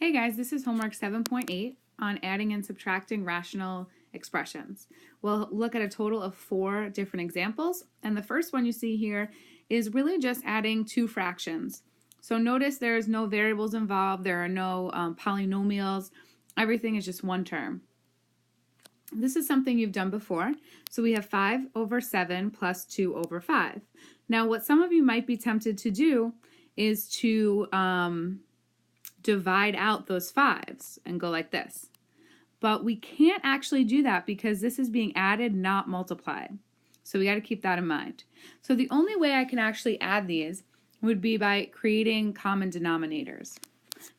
Hey guys, this is homework 7.8 on adding and subtracting rational expressions. We'll look at a total of 4 different examples, and the first one you see here is really just adding 2 fractions. So notice there's no variables involved, there are no polynomials, everything is just one term. This is something you've done before. So we have 5 over 7 plus 2 over 5. Now what some of you might be tempted to do is to divide out those 5s and go like this. But we can't actually do that because this is being added, not multiplied. So we got to keep that in mind. So the only way I can actually add these would be by creating common denominators.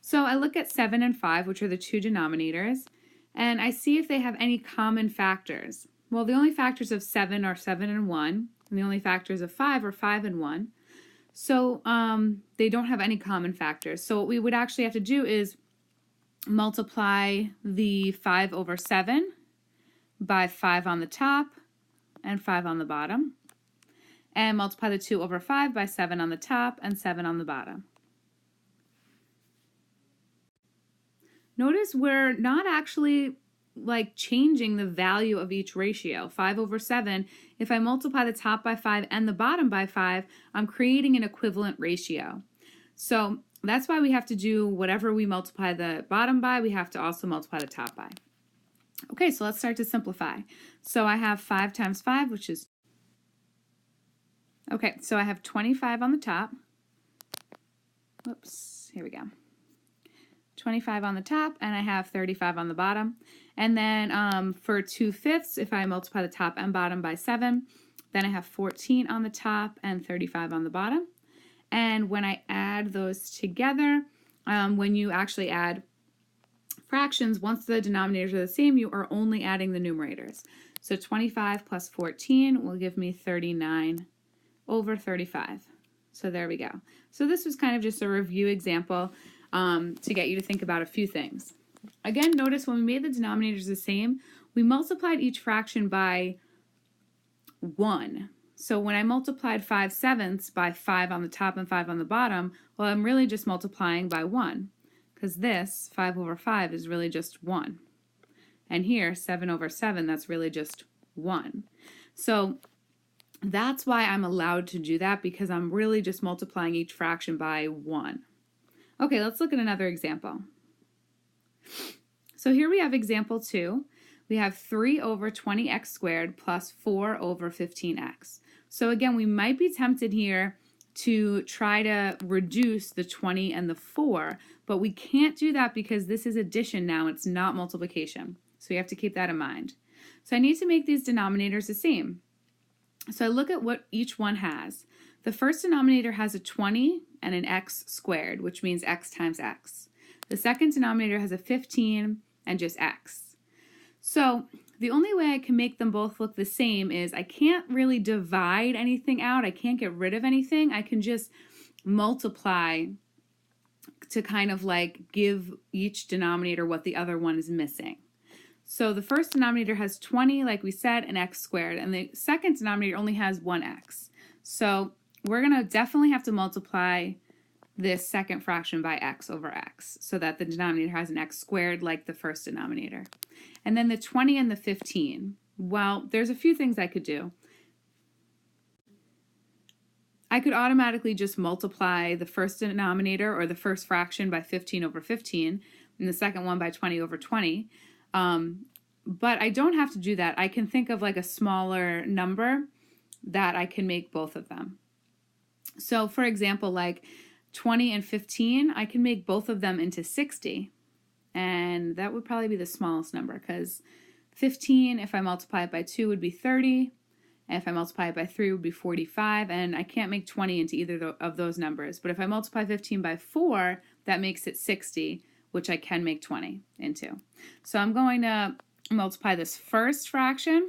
So I look at 7 and 5, which are the 2 denominators, and I see if they have any common factors. Well, the only factors of 7 are 7 and 1, and the only factors of 5 are 5 and 1. So they don't have any common factors. So what we would actually have to do is multiply the 5 over 7 by 5 on the top and 5 on the bottom, and multiply the 2 over 5 by 7 on the top and 7 on the bottom. Notice we're not actually like changing the value of each ratio. 5 over 7, if I multiply the top by 5 and the bottom by 5, I'm creating an equivalent ratio. So that's why we have to do whatever we multiply the bottom by, we have to also multiply the top by. Okay, so let's start to simplify. So I have 5 times 5, which is, okay, so I have 25 on the top. Whoops, here we go. 25 on the top, and I have 35 on the bottom. And then for 2/5, if I multiply the top and bottom by 7, then I have 14 on the top and 35 on the bottom. And when I add those together, when you actually add fractions, once the denominators are the same, you are only adding the numerators. So 25 plus 14 will give me 39 over 35. So there we go. So this was kind of just a review example to get you to think about a few things. Again, notice when we made the denominators the same, we multiplied each fraction by 1. So when I multiplied 5/7 by 5 on the top and 5 on the bottom, well, I'm really just multiplying by 1, because this 5 over 5 is really just 1. And here, 7 over 7, that's really just 1. So that's why I'm allowed to do that, because I'm really just multiplying each fraction by 1. Okay, let's look at another example. So here we have example 2. We have 3 over 20x squared plus 4 over 15x. So again, we might be tempted here to try to reduce the 20 and the 4, but we can't do that because this is addition now, it's not multiplication. So you have to keep that in mind. So I need to make these denominators the same. So I look at what each one has. The first denominator has a 20 and an x squared, which means x times x. The second denominator has a 15 and just x. So the only way I can make them both look the same is I can't really divide anything out. I can't get rid of anything. I can just multiply to kind of like give each denominator what the other one is missing. So the first denominator has 20, like we said, and x squared, and the second denominator only has 1x. So we're going to definitely have to multiply this second fraction by x over x so that the denominator has an x squared like the first denominator. And then the 20 and the 15. Well, there's a few things I could do. I could automatically just multiply the first denominator or the first fraction by 15 over 15 and the second one by 20 over 20. But I don't have to do that. I can think of like a smaller number that I can make both of them. So for example, like 20 and 15, I can make both of them into 60. And that would probably be the smallest number because 15, if I multiply it by 2, would be 30. And if I multiply it by 3, would be 45. And I can't make 20 into either of those numbers. But if I multiply 15 by 4, that makes it 60, which I can make 20 into. So I'm going to multiply this first fraction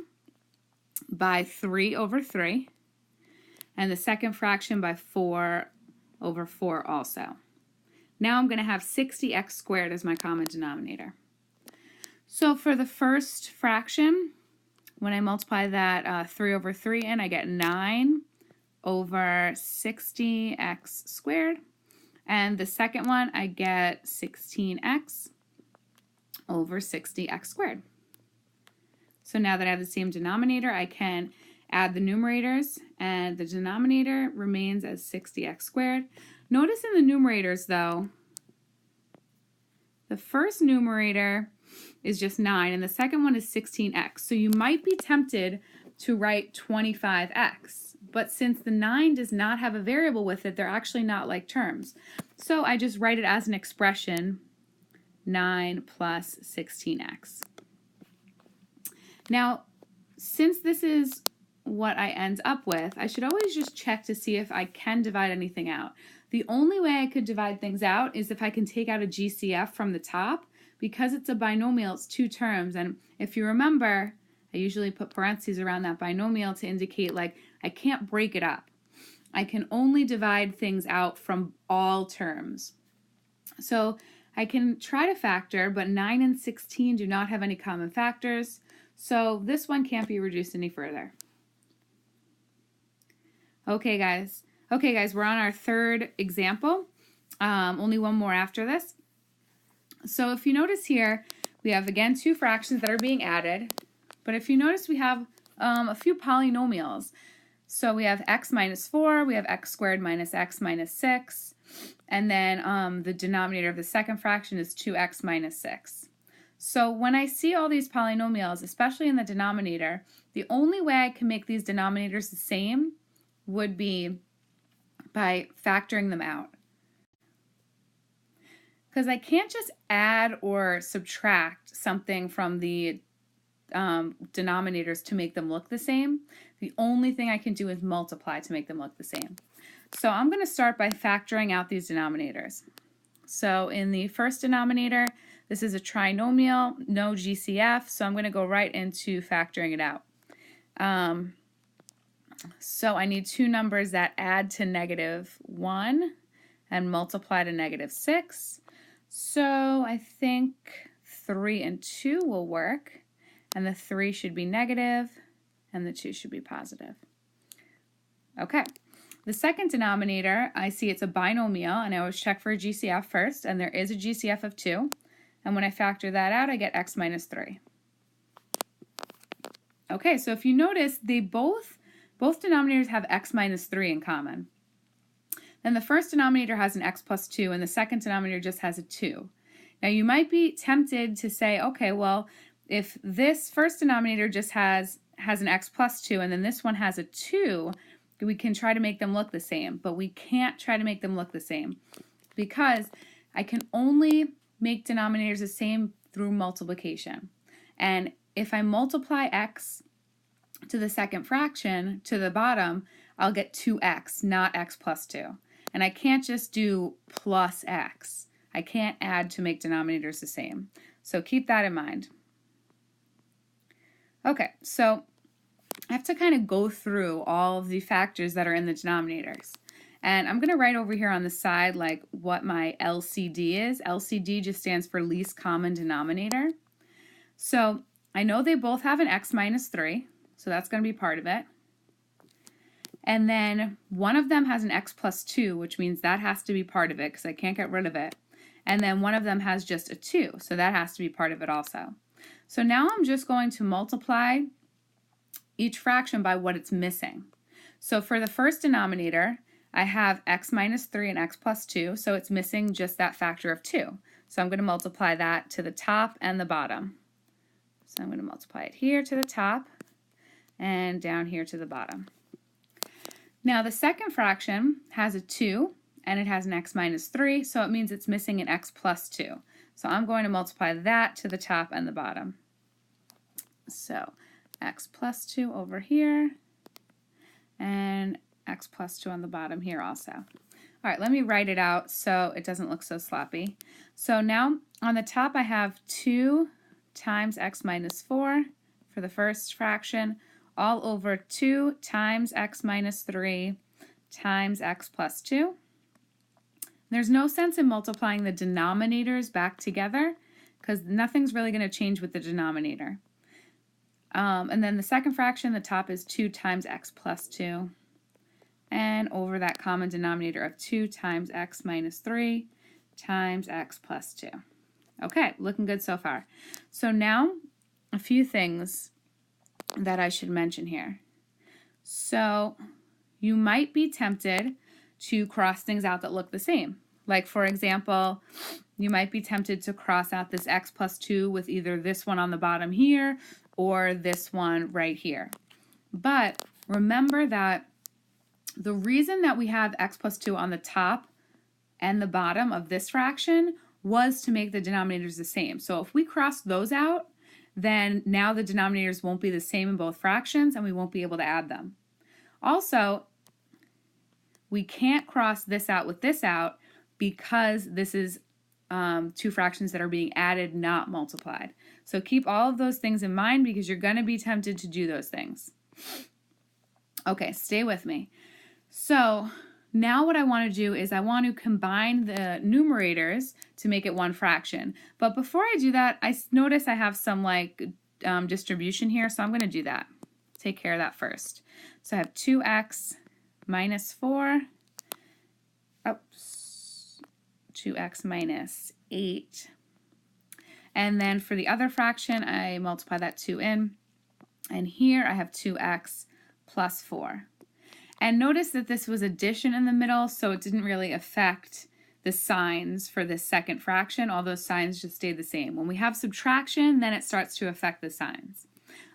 by 3 over 3. And the second fraction by 4 over 4 also. Now I'm going to have 60x squared as my common denominator. So for the first fraction, when I multiply that 3 over 3 in, I get 9 over 60x squared. And the second one, I get 16x over 60x squared. So now that I have the same denominator, I can add the numerators, and the denominator remains as 60x squared. Notice in the numerators, though, the first numerator is just 9, and the second one is 16x. So you might be tempted to write 25x, but since the 9 does not have a variable with it, they're actually not like terms. So I just write it as an expression, 9 plus 16x. Now, since this is what I end up with, I should always just check to see if I can divide anything out. The only way I could divide things out is if I can take out a GCF from the top. Because it's a binomial, it's two terms, and if you remember, I usually put parentheses around that binomial to indicate like I can't break it up. I can only divide things out from all terms. So I can try to factor, but 9 and 16 do not have any common factors, so this one can't be reduced any further. Okay guys, we're on our third example. Only one more after this. So if you notice here, we have again two fractions that are being added, but if you notice we have a few polynomials. So we have x minus 4, we have x squared minus x minus 6, and then the denominator of the second fraction is 2x minus 6. So when I see all these polynomials, especially in the denominator, the only way I can make these denominators the same would be by factoring them out. Because I can't just add or subtract something from the denominators to make them look the same. The only thing I can do is multiply to make them look the same. So I'm going to start by factoring out these denominators. So in the first denominator, this is a trinomial, no GCF, so I'm going to go right into factoring it out. So I need two numbers that add to -1 and multiply to -6. So I think 3 and 2 will work, and the 3 should be negative, and the 2 should be positive. Okay, the second denominator, I see it's a binomial, and I always check for a GCF first, and there is a GCF of 2, and when I factor that out, I get x minus 3. Okay, so if you notice, they both denominators have x minus 3 in common. Then the first denominator has an x plus 2, and the second denominator just has a 2. Now you might be tempted to say, okay, well, if this first denominator just has an x plus 2, and then this one has a 2, we can try to make them look the same, but we can't try to make them look the same because I can only make denominators the same through multiplication. And if I multiply x to the second fraction to the bottom, I'll get 2x, not x plus 2. And I can't just do plus x. I can't add to make denominators the same. So keep that in mind. Okay, so I have to kind of go through all of the factors that are in the denominators. And I'm going to write over here on the side like what my LCD is. LCD just stands for least common denominator. So I know they both have an x minus 3, so that's going to be part of it. And then one of them has an x plus 2, which means that has to be part of it because I can't get rid of it. And then one of them has just a 2, so that has to be part of it also. So now I'm just going to multiply each fraction by what it's missing. So for the first denominator, I have x minus 3 and x plus 2, so it's missing just that factor of 2. So I'm going to multiply that to the top and the bottom. So I'm going to multiply it here to the top and down here to the bottom. Now the second fraction has a 2 and it has an x minus 3, so it means it's missing an x plus 2. So I'm going to multiply that to the top and the bottom. So x plus 2 over here and x plus 2 on the bottom here also. All right, let me write it out so it doesn't look so sloppy. So now on the top I have 2 times x minus 4 for the first fraction, all over 2 times x minus 3 times x plus 2. There's no sense in multiplying the denominators back together because nothing's really going to change with the denominator. And then the second fraction, the top is 2 times x plus 2 and over that common denominator of 2 times x minus 3 times x plus 2. Okay, looking good so far. So now a few things that I should mention here. So you might be tempted to cross things out that look the same. Like, for example, you might be tempted to cross out this x plus 2 with either this one on the bottom here or this one right here. But remember that the reason that we have x plus 2 on the top and the bottom of this fraction was to make the denominators the same. So if we cross those out, then now the denominators won't be the same in both fractions and we won't be able to add them. Also, we can't cross this out with this out because this is two fractions that are being added, not multiplied. So keep all of those things in mind because you're going to be tempted to do those things. Okay, stay with me. So now what I want to do is I want to combine the numerators to make it one fraction. But before I do that, I notice I have some distribution here, so I'm going to do that. Take care of that first. So I have 2x minus 4, 2x minus 8. And then for the other fraction, I multiply that 2 in. And here I have 2x plus 4. And notice that this was addition in the middle, so it didn't really affect the signs for this second fraction. All those signs just stayed the same. When we have subtraction, then it starts to affect the signs.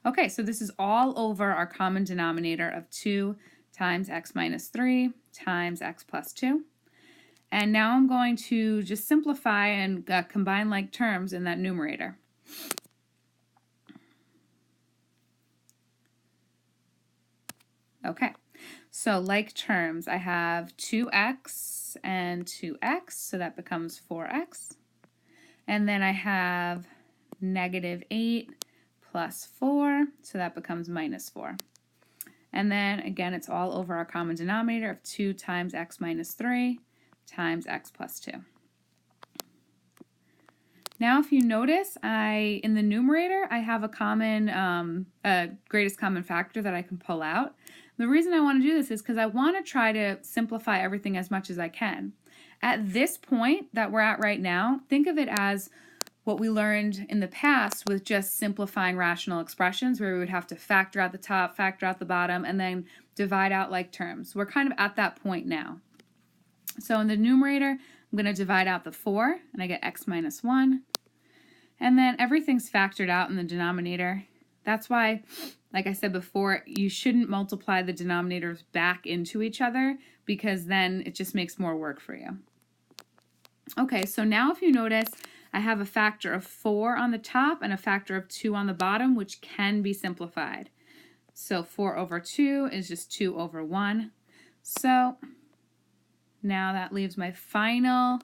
Okay, so this is all over our common denominator of 2 times x minus 3 times x plus 2. And now I'm going to just simplify and combine like terms in that numerator. Okay. So like terms, I have 2x and 2x, so that becomes 4x. And then I have negative 8 plus 4, so that becomes minus 4. And then again, it's all over our common denominator of 2 times x minus 3 times x plus 2. Now if you notice, in the numerator, I have a common, greatest common factor that I can pull out. The reason I want to do this is because I want to try to simplify everything as much as I can. At this point that we're at right now, think of it as what we learned in the past with just simplifying rational expressions, where we would have to factor out the top, factor out the bottom, and then divide out like terms. We're kind of at that point now. So in the numerator, I'm going to divide out the 4, and I get x minus 1. And then everything's factored out in the denominator. That's why, like I said before, you shouldn't multiply the denominators back into each other because then it just makes more work for you. Okay, so now if you notice, I have a factor of 4 on the top and a factor of 2 on the bottom, which can be simplified. So 4 over 2 is just 2 over 1. So now that leaves my final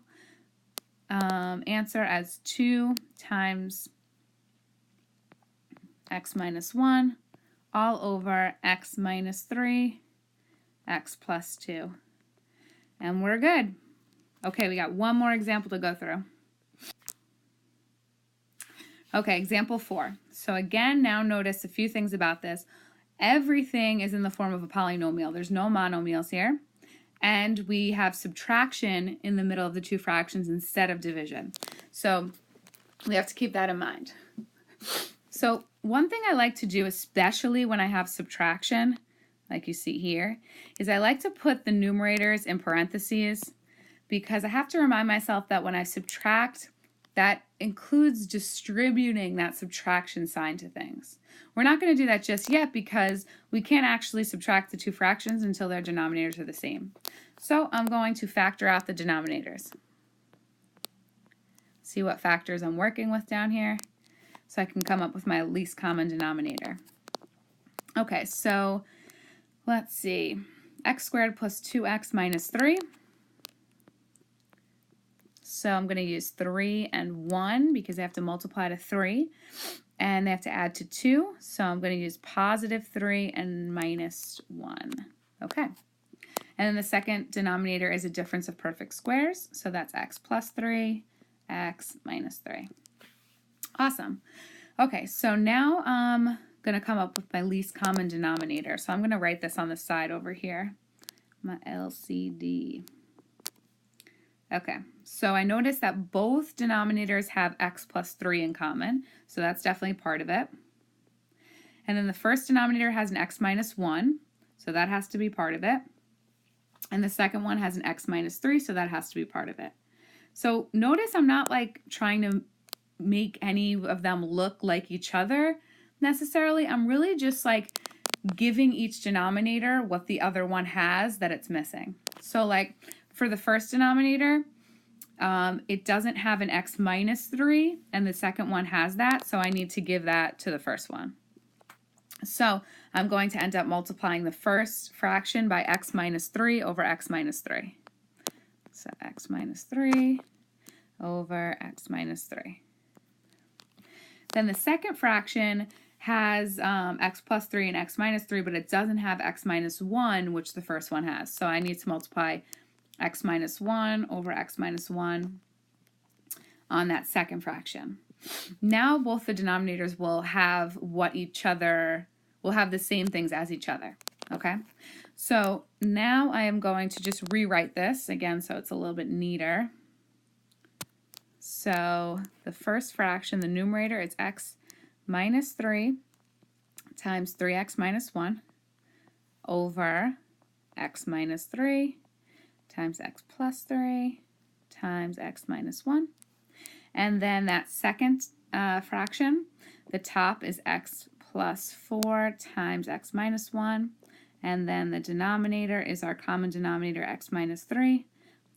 answer as 2 times x minus 1 all over x minus 3, x plus 2. And we're good. Okay, we got one more example to go through. Okay, example 4. So again, now notice a few things about this. Everything is in the form of a polynomial. There's no monomials here. And we have subtraction in the middle of the two fractions instead of division. So we have to keep that in mind. So one thing I like to do, especially when I have subtraction, like you see here, is I like to put the numerators in parentheses because I have to remind myself that when I subtract, that includes distributing that subtraction sign to things. We're not going to do that just yet because we can't actually subtract the two fractions until their denominators are the same. So I'm going to factor out the denominators. See what factors I'm working with down here so I can come up with my least common denominator. Okay, so let's see. X squared plus 2x minus 3. So I'm going to use 3 and 1 because I have to multiply to 3. And they have to add to 2. So I'm going to use positive 3 and minus 1. Okay. And then the second denominator is a difference of perfect squares. So that's x plus 3, x minus 3. Awesome. Okay, so now I'm going to come up with my least common denominator. So I'm going to write this on the side over here. my LCD. Okay, so I noticed that both denominators have x plus 3 in common, so that's definitely part of it. And then the first denominator has an x minus 1, so that has to be part of it. And the second one has an x minus 3, so that has to be part of it. So notice I'm not like trying to make any of them look like each other necessarily. I'm really just like giving each denominator what the other one has that it's missing. So like for the first denominator, it doesn't have an x minus 3, and the second one has that, so I need to give that to the first one. So I'm going to end up multiplying the first fraction by x minus 3 over x minus 3. So x minus 3 over x minus 3. Then the second fraction has x plus 3 and x minus 3, but it doesn't have x minus 1, which the first one has. So I need to multiply x minus 1 over x minus 1 on that second fraction. Now both the denominators will have the same things as each other, okay? So now I am going to just rewrite this again so it's a little bit neater. So the first fraction, the numerator, it's x minus 3 times 3x minus 1 over x minus 3 times x plus 3 times x minus 1. And then that second fraction, the top is x plus 4 times x minus 1. And then the denominator is our common denominator, x minus 3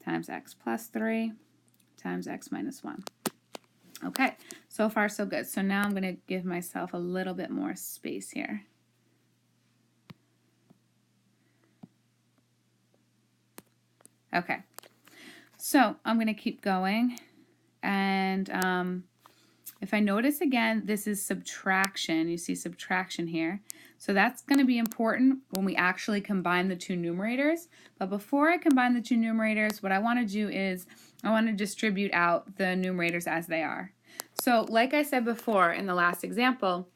times x plus 3 times x minus 1. Okay, so far so good. So now I'm going to give myself a little bit more space here. Okay, so I'm going to keep going, and if I notice again, this is subtraction. You see subtraction here. So that's going to be important when we actually combine the two numerators. But before I combine the two numerators, what I want to do is I want to distribute out the numerators as they are. So like I said before in the last example,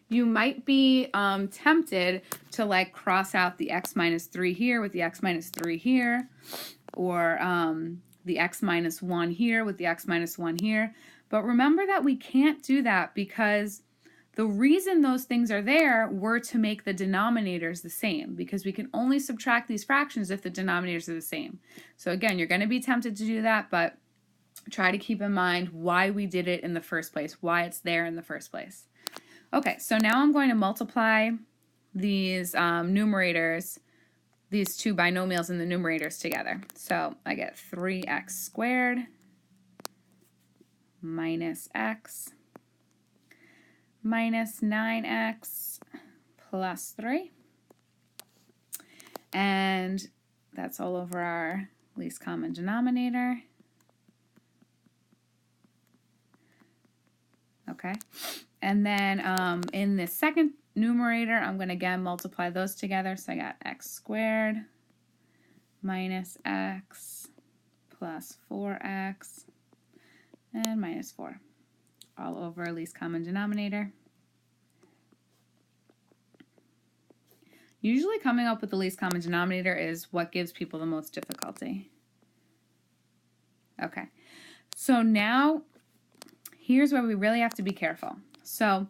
you might be tempted to like cross out the x minus 3 here with the x minus 3 here, or the x minus 1 here with the x minus 1 here. But remember that we can't do that because the reason those things are there were to make the denominators the same, because we can only subtract these fractions if the denominators are the same. So again, you're going to be tempted to do that, but try to keep in mind why we did it in the first place, why it's there in the first place. Okay, so now I'm going to multiply these numerators, these two binomials in the numerators together. So I get 3x squared minus x minus 9x plus 3. And that's all over our least common denominator. Okay, and then in the second numerator, I'm going to again multiply those together. So I got x squared minus x plus 4x and minus 4, all over least common denominator. Usually coming up with the least common denominator is what gives people the most difficulty. Okay, so now here's where we really have to be careful. So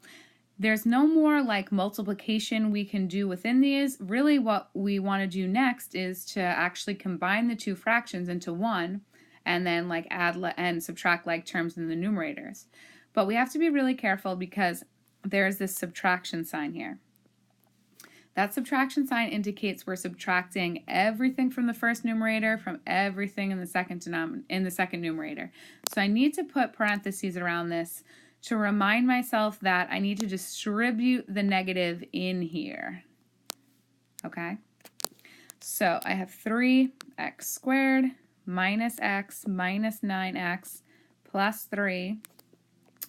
there's no more like multiplication we can do within these. Really what we want to do next is to actually combine the two fractions into one, and then like add and subtract like terms in the numerators. But we have to be really careful because there's this subtraction sign here. That subtraction sign indicates we're subtracting everything from the first numerator from everything in the second numerator. So I need to put parentheses around this to remind myself that I need to distribute the negative in here. Okay? So I have 3x squared minus x minus 9x plus 3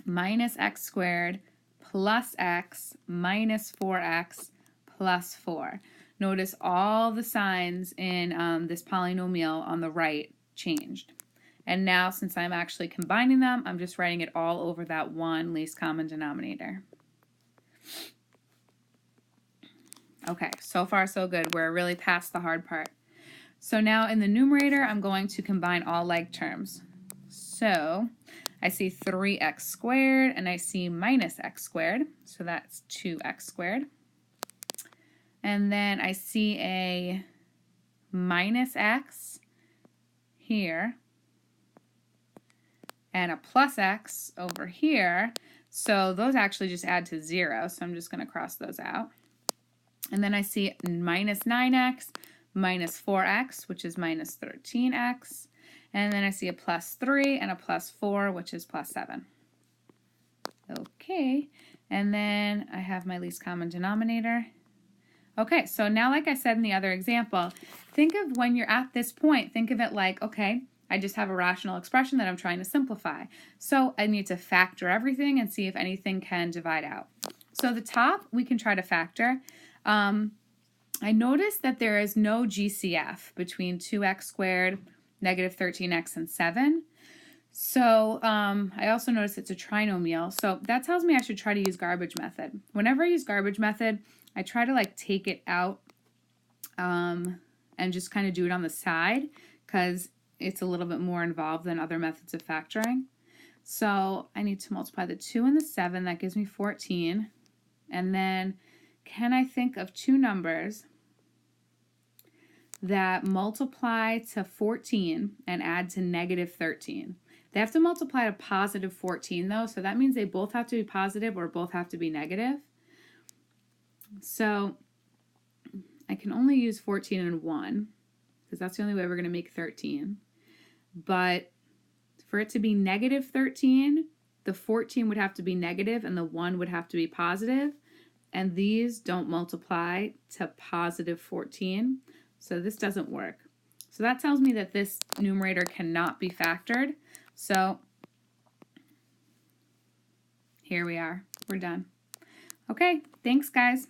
minus x squared plus x minus 4x plus 4. Notice all the signs in this polynomial on the right changed. And now since I'm actually combining them, I'm just writing it all over that one least common denominator. Okay, so far so good. We're really past the hard part. So now in the numerator, I'm going to combine all like terms. So I see 3x squared and I see minus x squared. So that's 2x squared. And then I see a minus x here and a plus x over here. So those actually just add to 0. So I'm just going to cross those out. And then I see minus 9x minus 4x, which is minus 13x. And then I see a plus 3 and a plus 4, which is plus 7. Okay, and then I have my least common denominator. Okay, so now like I said in the other example, think of when you're at this point, think of it like, okay, I just have a rational expression that I'm trying to simplify. So I need to factor everything and see if anything can divide out. So the top, we can try to factor. I noticed that there is no GCF between 2x squared, negative 13x, and 7. So I also noticed it's a trinomial. So that tells me I should try to use garbage method. Whenever I use garbage method, I try to like take it out and just kind of do it on the side because it's a little bit more involved than other methods of factoring. So I need to multiply the 2 and the 7. That gives me 14. And then can I think of two numbers that multiply to 14 and add to negative 13? They have to multiply to positive 14 though, so that means they both have to be positive or both have to be negative. So I can only use 14 and 1 because that's the only way we're going to make 13. But for it to be negative 13, the 14 would have to be negative and the 1 would have to be positive. And these don't multiply to positive 14. So this doesn't work. So that tells me that this numerator cannot be factored. So here we are. We're done. Okay, thanks guys.